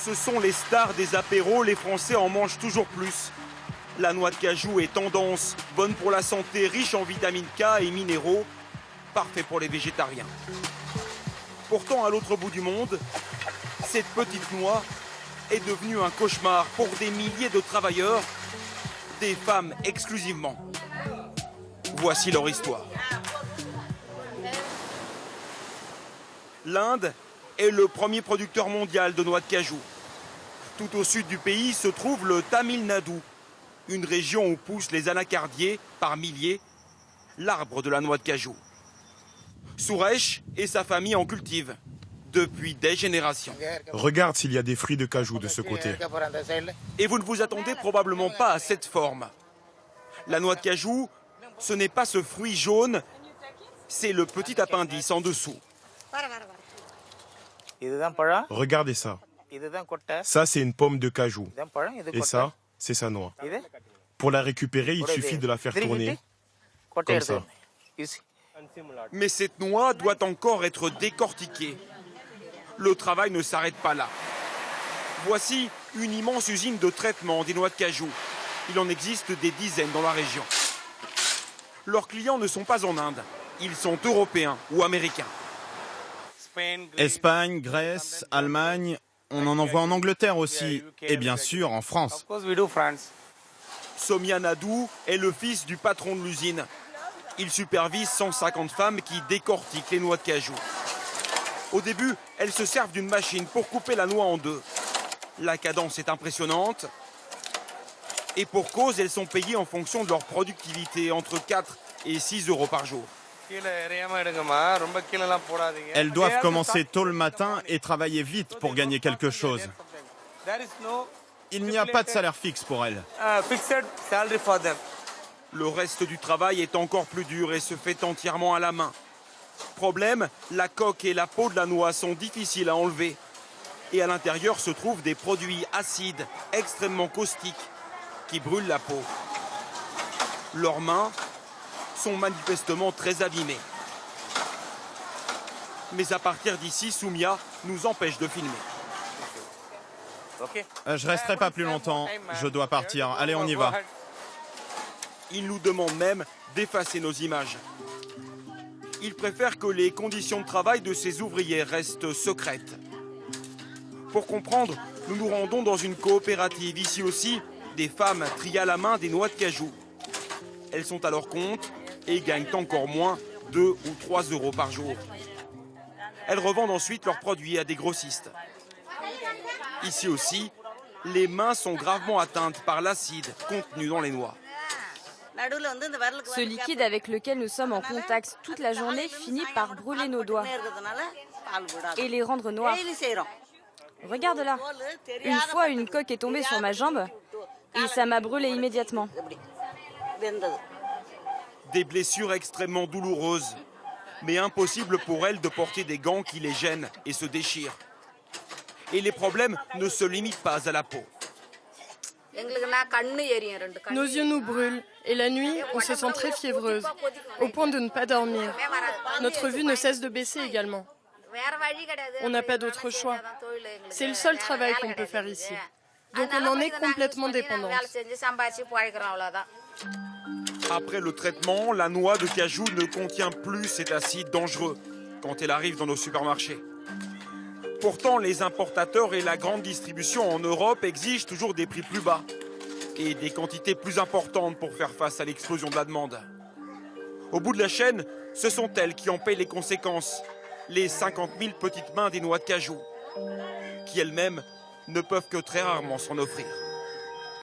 Ce sont les stars des apéros, les Français en mangent toujours plus. La noix de cajou est tendance, bonne pour la santé, riche en vitamine K et minéraux, parfait pour les végétariens. Pourtant, à l'autre bout du monde, cette petite noix est devenue un cauchemar pour des milliers de travailleurs, des femmes exclusivement. Voici leur histoire. L'Inde est le premier producteur mondial de noix de cajou. Tout au sud du pays se trouve le Tamil Nadu, une région où poussent les anacardiers par milliers, l'arbre de la noix de cajou. Suresh et sa famille en cultivent depuis des générations. Regarde s'il y a des fruits de cajou de ce côté. Et vous ne vous attendez probablement pas à cette forme. La noix de cajou, ce n'est pas ce fruit jaune, c'est le petit appendice en dessous. Regardez ça. Ça, c'est une pomme de cajou. Et ça, c'est sa noix. Pour la récupérer, il suffit de la faire tourner, comme ça. Mais cette noix doit encore être décortiquée. Le travail ne s'arrête pas là. Voici une immense usine de traitement des noix de cajou. Il en existe des dizaines dans la région. Leurs clients ne sont pas en Inde, ils sont européens ou américains. Espagne, Grèce, Allemagne, on en envoie en Angleterre aussi, et bien sûr en France. Somia Nadu est le fils du patron de l'usine. Il supervise 150 femmes qui décortiquent les noix de cajou. Au début, elles se servent d'une machine pour couper la noix en deux. La cadence est impressionnante. Et pour cause, elles sont payées en fonction de leur productivité, entre 4 et 6 euros par jour. Elles doivent commencer tôt le matin et travailler vite pour gagner quelque chose. Il n'y a pas de salaire fixe pour elles. Le reste du travail est encore plus dur et se fait entièrement à la main. Problème, la coque et la peau de la noix sont difficiles à enlever. Et à l'intérieur se trouvent des produits acides, extrêmement caustiques, qui brûlent la peau. Leurs mains sont manifestement très abîmées. Mais à partir d'ici, Soumia nous empêche de filmer. Je resterai pas plus longtemps, je dois partir. Allez, on y va. Il nous demande même d'effacer nos images. Il préfère que les conditions de travail de ces ouvriers restent secrètes. Pour comprendre, nous nous rendons dans une coopérative. Ici aussi, des femmes trient à la main des noix de cajou. Elles sont à leur compte et gagnent encore moins, 2 ou 3 euros par jour. Elles revendent ensuite leurs produits à des grossistes. Ici aussi, les mains sont gravement atteintes par l'acide contenu dans les noix. Ce liquide avec lequel nous sommes en contact toute la journée finit par brûler nos doigts et les rendre noirs. Regarde là, une fois une coque est tombée sur ma jambe et ça m'a brûlé immédiatement. Des blessures extrêmement douloureuses, mais impossible pour elles de porter des gants qui les gênent et se déchirent. Et les problèmes ne se limitent pas à la peau. Nos yeux nous brûlent et la nuit, on se sent très fiévreuse, au point de ne pas dormir. Notre vue ne cesse de baisser également. On n'a pas d'autre choix. C'est le seul travail qu'on peut faire ici. Donc on en est complètement dépendante. Après le traitement, la noix de cajou ne contient plus cet acide dangereux quand elle arrive dans nos supermarchés. Pourtant, les importateurs et la grande distribution en Europe exigent toujours des prix plus bas et des quantités plus importantes pour faire face à l'explosion de la demande. Au bout de la chaîne, ce sont elles qui en paient les conséquences, les 50 000 petites mains des noix de cajou, qui elles-mêmes ne peuvent que très rarement s'en offrir.